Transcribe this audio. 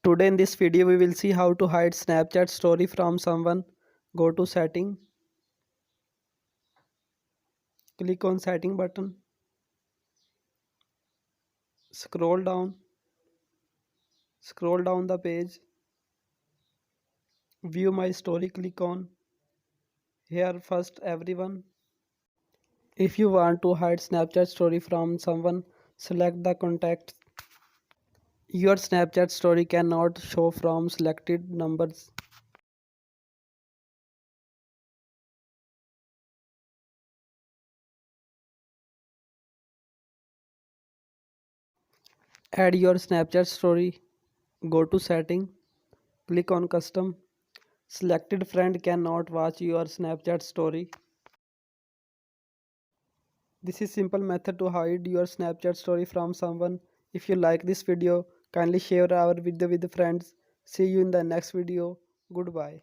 Today in this video we will see how to hide Snapchat story from someone. Go to setting, click on setting button, scroll down the page, view my story, click on here first everyone. If you want to hide Snapchat story from someone, select the contacts. Your Snapchat story cannot show from selected numbers. Add your Snapchat story. Go to setting, click on custom. Selected friend cannot watch your Snapchat story. This is simple method to hide your Snapchat story from someone. If you like this video, kindly share our video with friends. See you in the next video. Goodbye.